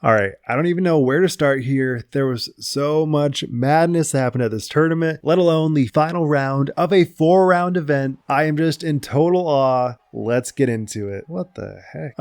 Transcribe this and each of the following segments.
All right, I don't even know where to start here. There was so much madness that happened at this tournament, let alone the final round of a 4-round event. I am just in total awe. Let's get into it. What the heck?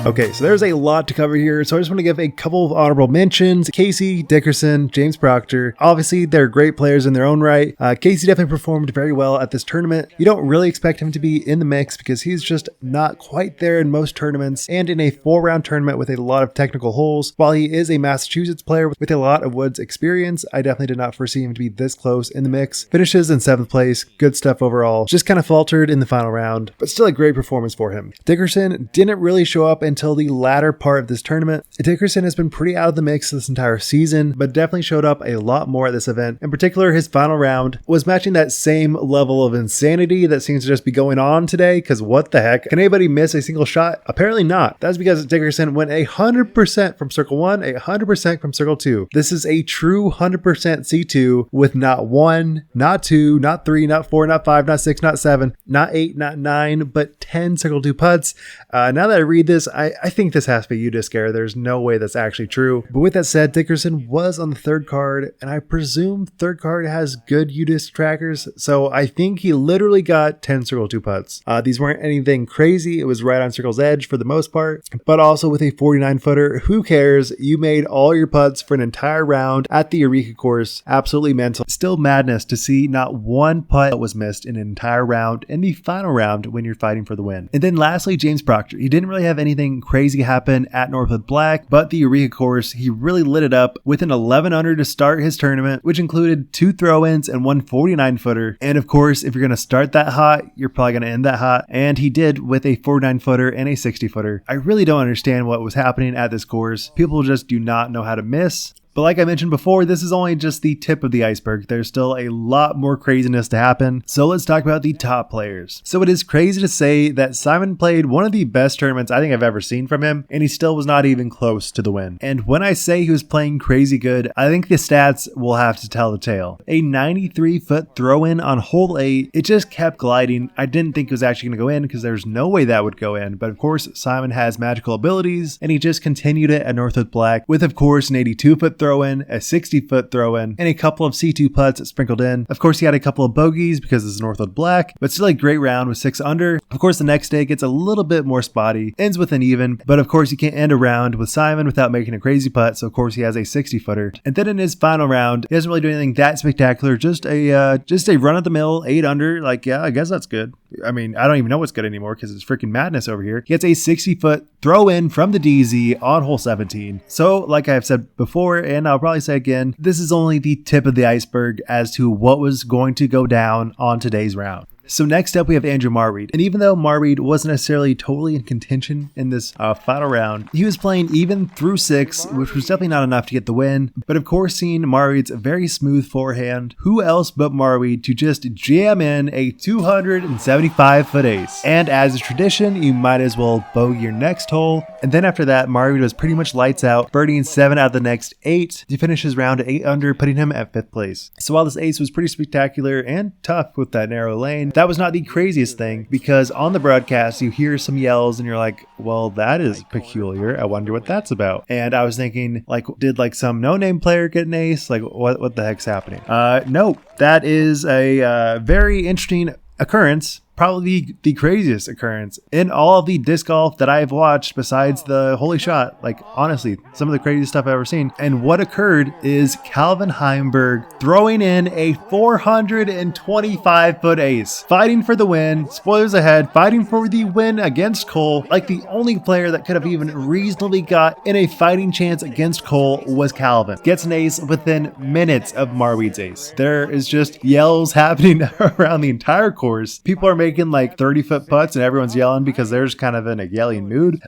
Okay, so there's a lot to cover here, so I just want to give a couple of honorable mentions. Casey, Dickerson, James Proctor. Obviously, they're great players in their own right. Casey definitely performed very well at this tournament. You don't really expect him to be in the mix because he's just not quite there in most tournaments, and in a 4-round tournament with a lot of technical holes. While he is a Massachusetts player with a lot of Woods experience, I definitely did not foresee him to be this close in the mix. Finishes in 7th place, good stuff overall. Just kind of faltered in the final round, but still a great performance for him. Dickerson didn't really show up until the latter part of this tournament. Dickerson has been pretty out of the mix this entire season, but definitely showed up a lot more at this event. In particular, his final round was matching that same level of insanity that seems to just be going on today, because what the heck? Can anybody miss a single shot? Apparently not. That's because Dickerson went 100% from circle 1, 100% from circle 2. This is a true 100% C2 with not 1, not 2, not 3, not 4, not 5, not 6, not 7, not 8, not 9, but 10 circle 2 putts. Now that I read this, I think this has to be UDisc error. There's no way that's actually true. But with that said, Dickerson was on the 3rd card, and I presume 3rd card has good UDisc trackers, so I think he literally got 10 circle 2 putts. These weren't anything crazy. It was right on circle's edge for the most part, but also with a 49-footer, who cares? You made all your putts for an entire round at the Eureka course. Absolutely mental. Still madness to see not one putt was missed in an entire round in the final round when you're fighting for the win. And then lastly, James Proctor. He didn't really have anything crazy happen at Northwood Black, but the Eureka course, he really lit it up with an 11 under to start his tournament, which included 2 throw-ins and 1 49-footer. And of course, if you're going to start that hot, you're probably going to end that hot. And he did with a 49-footer and a 60-footer. I really don't understand what was happening at this course. People just do not know how to miss. But like I mentioned before, this is only just the tip of the iceberg. There's still a lot more craziness to happen. So let's talk about the top players. So it is crazy to say that Simon played one of the best tournaments I think I've ever seen from him, and he still was not even close to the win. And when I say he was playing crazy good, I think the stats will have to tell the tale. A 93-foot throw-in on hole 8, it just kept gliding. I didn't think it was actually going to go in because there's no way that would go in. But of course, Simon has magical abilities, and he just continued it at Northwood Black with, of course, an 82-foot throw-in, a 60-foot throw-in, and a couple of C2 putts sprinkled in. Of course, he had a couple of bogeys because this is Northwood Black, but still a great round with 6 under. Of course, the next day gets a little bit more spotty, ends with an even, but of course, you can't end a round with Simon without making a crazy putt, so of course, he has a 60-footer. And then in his final round, he doesn't really do anything that spectacular, just a run-of-the-mill 8 under. Like, yeah, I guess that's good. I mean, I don't even know what's good anymore because it's freaking madness over here. He gets a 60-foot throw-in from the DZ on hole 17. So, like I've said before, and I'll probably say again, this is only the tip of the iceberg as to what was going to go down on today's round. So next up, we have Andrew Marwede. And even though Marwede wasn't necessarily totally in contention in this final round, he was playing even through 6, which was definitely not enough to get the win. But of course, seeing Marwede's very smooth forehand, who else but Marwede to just jam in a 275-foot ace. And as a tradition, you might as well bogey your next hole. And then after that, Marwede was pretty much lights out, birdieing 7 out of the next 8 to finish his round at 8 under, putting him at 5th place. So while this ace was pretty spectacular and tough with that narrow lane, that was not the craziest thing, because on the broadcast you hear some yells and you're like, well, that is peculiar. I wonder what that's about. And I was thinking, like, did like some no-name player get an ace? Like, what the heck's happening? No, that is a very interesting occurrence. Probably the craziest occurrence in all of the disc golf that I've watched besides the Holy Shot. Like, honestly, some of the craziest stuff I've ever seen. And what occurred is Calvin Heimberg throwing in a 425-foot ace, fighting for the win, spoilers ahead, fighting for the win against Cole. Like, the only player that could have even reasonably got in a fighting chance against Cole was Calvin. Gets an ace within minutes of Marwede's ace. There is just yells happening around the entire course. People are making like 30-foot putts and everyone's yelling because there's kind of in a yelling mood.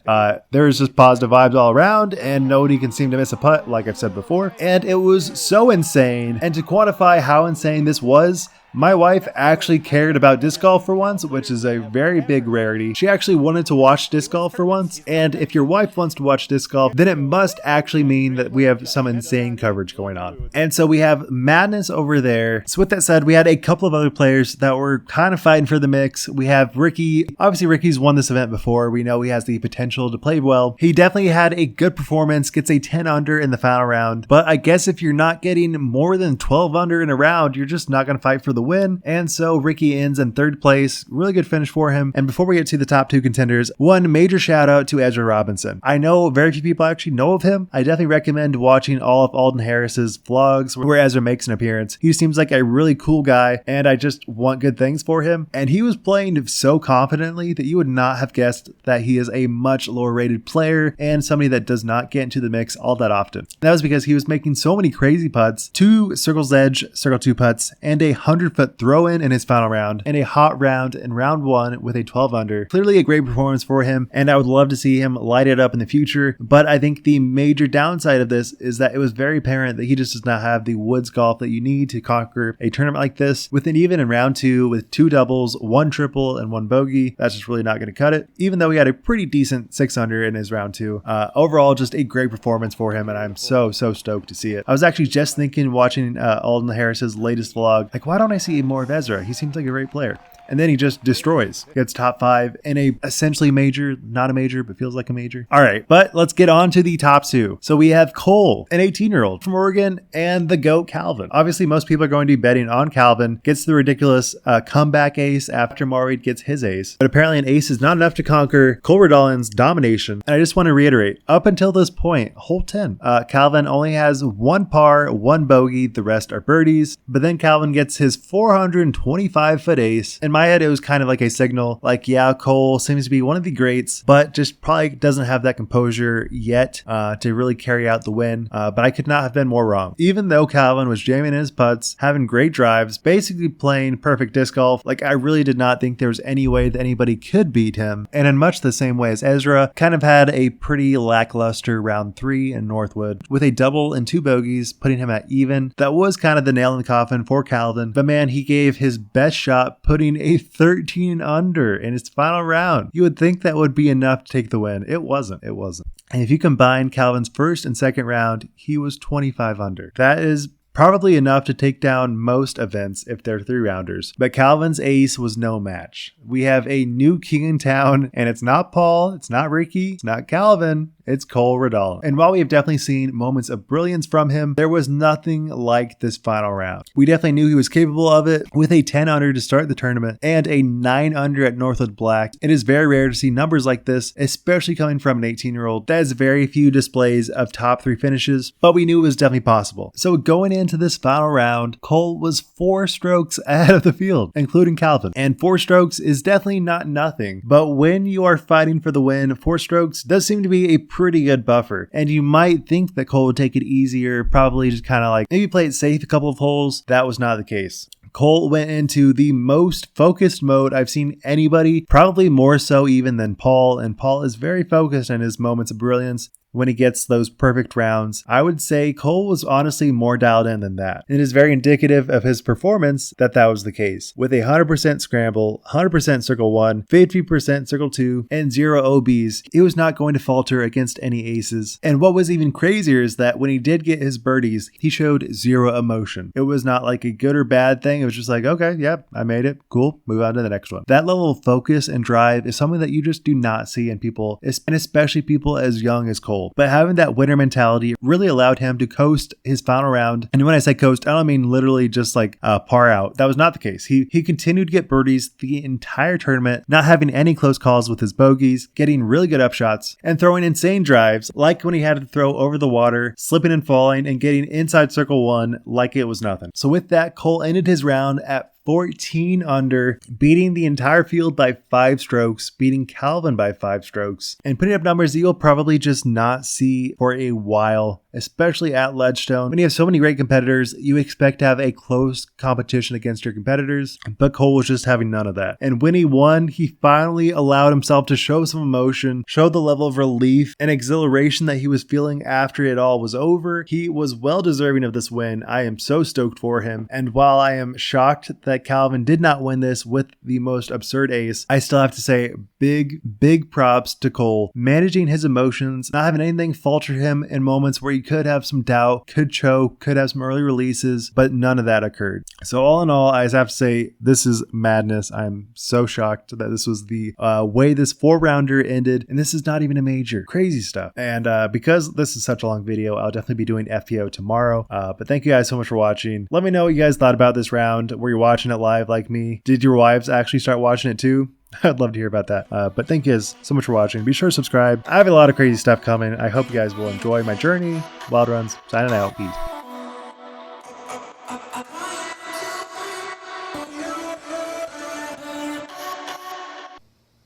There's just positive vibes all around and nobody can seem to miss a putt, like I've said before. And it was so insane. And to quantify how insane this was, My wife actually cared about disc golf for once, which is a very big rarity. She actually wanted to watch disc golf for once, and if your wife wants to watch disc golf, then it must actually mean that we have some insane coverage going on. And so we have madness over there. So with that said, we had a couple of other players that were kind of fighting for the mix. We have Ricky. Obviously, Ricky's won this event before. We know he has the potential to play well. He definitely had a good performance, gets a 10 under in the final round. But I guess if you're not getting more than 12 under in a round, you're just not going to fight for the win. And so Ricky ends in third place. Really good finish for him. And before we get to the top two contenders, one major shout out to Ezra Robinson. I know very few people actually know of him. I definitely recommend watching all of Alden Harris's vlogs where Ezra makes an appearance. He seems like a really cool guy, and I just want good things for him. And he was playing so confidently that you would not have guessed that he is a much lower rated player and somebody that does not get into the mix all that often. That was because he was making so many crazy putts, 2 circles edge, circle 2 putts, and a 100-foot throw in his final round, and a hot round in round 1 with a 12 under. Clearly a great performance for him, and I would love to see him light it up in the future. But I think the major downside of this is that it was very apparent that he just does not have the woods golf that you need to conquer a tournament like this. With an even in round 2 with 2 doubles, 1 triple, and 1 bogey, that's just really not going to cut it. Even though he had a pretty decent 6 under in his round 2. Overall, just a great performance for him, and I'm so stoked to see it. I was actually just thinking watching Alden Harris's latest vlog, like, why don't I see more of Ezra? He seems like a great player. And then he just destroys. Gets top 5 in a essentially major, not a major, but feels like a major. All right, but let's get on to the top 2. So we have Cole, an 18-year-old from Oregon, and the GOAT Calvin. Obviously, most people are going to be betting on Calvin. Gets the ridiculous comeback ace after Marwede gets his ace. But apparently an ace is not enough to conquer Cole Redalen's domination. And I just want to reiterate, up until this point, hole 10, Calvin only has 1 par, 1 bogey. The rest are birdies. But then Calvin gets his 425-foot ace. And my head, it was kind of like a signal, like, yeah, Cole seems to be one of the greats, but just probably doesn't have that composure yet to really carry out the win. But I could not have been more wrong. Even though Calvin was jamming in his putts, having great drives, basically playing perfect disc golf, like, I really did not think there was any way that anybody could beat him. And in much the same way as Ezra, kind of had a pretty lackluster round 3 in Northwood with a double and 2 bogeys, putting him at even. That was kind of the nail in the coffin for Calvin. But man, he gave his best shot, putting a 13 under in his final round. You would think that would be enough to take the win. It wasn't. And if you combine Calvin's first and second round, he was 25 under. That is probably enough to take down most events if they're 3-rounders. But Calvin's ace was no match. We have a new king in town, and it's not Paul, it's not Ricky, it's not Calvin. It's Cole Redalen. And while we have definitely seen moments of brilliance from him, there was nothing like this final round. We definitely knew he was capable of it with a 10 under to start the tournament and a 9 under at Northwood Black. It is very rare to see numbers like this, especially coming from an 18-year-old that has very few displays of top 3 finishes, but we knew it was definitely possible. So going into this final round, Cole was 4 strokes ahead of the field, including Calvin. And 4 strokes is definitely not nothing, but when you are fighting for the win, 4 strokes does seem to be a pretty good buffer. And you might think that Cole would take it easier, probably just kind of like maybe play it safe a couple of holes. That was not the case. Cole went into the most focused mode I've seen anybody, probably more so even than Paul, and Paul is very focused in his moments of brilliance. When he gets those perfect rounds, I would say Cole was honestly more dialed in than that. It is very indicative of his performance that was the case. With a 100% scramble, 100% circle 1, 50% circle 2, and 0 OBs, he was not going to falter against any aces. And what was even crazier is that when he did get his birdies, he showed 0 emotion. It was not like a good or bad thing. It was just like, okay, yep, I made it. Cool. Move on to the next one. That level of focus and drive is something that you just do not see in people, and especially people as young as Cole. But having that winner mentality really allowed him to coast his final round. And when I say coast, I don't mean literally just like par out. That was not the case. He continued to get birdies the entire tournament, not having any close calls with his bogeys, getting really good upshots, and throwing insane drives, like when he had to throw over the water, slipping and falling, and getting inside circle 1 like it was nothing. So with that, Cole ended his round at 14 under, beating the entire field by 5 strokes, beating Calvin by 5 strokes, and putting up numbers that you'll probably just not see for a while, especially at Ledgestone. When you have so many great competitors, you expect to have a close competition against your competitors, but Cole was just having none of that. And when he won, he finally allowed himself to show some emotion, show the level of relief and exhilaration that he was feeling after it all was over. He was well deserving of this win. I am so stoked for him. And while I am shocked that that Calvin did not win this with the most absurd ace, I still have to say big props to Cole. Managing his emotions, not having anything falter him in moments where he could have some doubt, could choke, could have some early releases, but none of that occurred. So all in all, I just have to say this is madness. I'm so shocked that this was the way this 4-rounder ended, and this is not even a major. Crazy stuff. And because this is such a long video, I'll definitely be doing FPO tomorrow. But thank you guys so much for watching. Let me know what you guys thought about this round. Were you watching it live like me? Did your wives actually start watching it too? I'd love to hear about that. But thank you guys so much for watching. Be sure to subscribe. I have a lot of crazy stuff coming. I hope you guys will enjoy my journey. Wild Runs, signing out. Peace.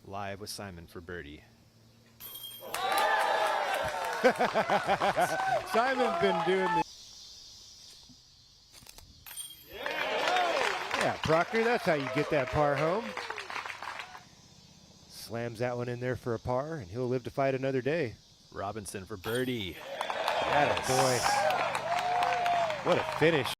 Live with Simon for birdie. Simon's been doing this. Yeah, Proctor, that's how you get that par home. Slams that one in there for a par, and he'll live to fight another day. Robinson for birdie. Atta boy. What a finish.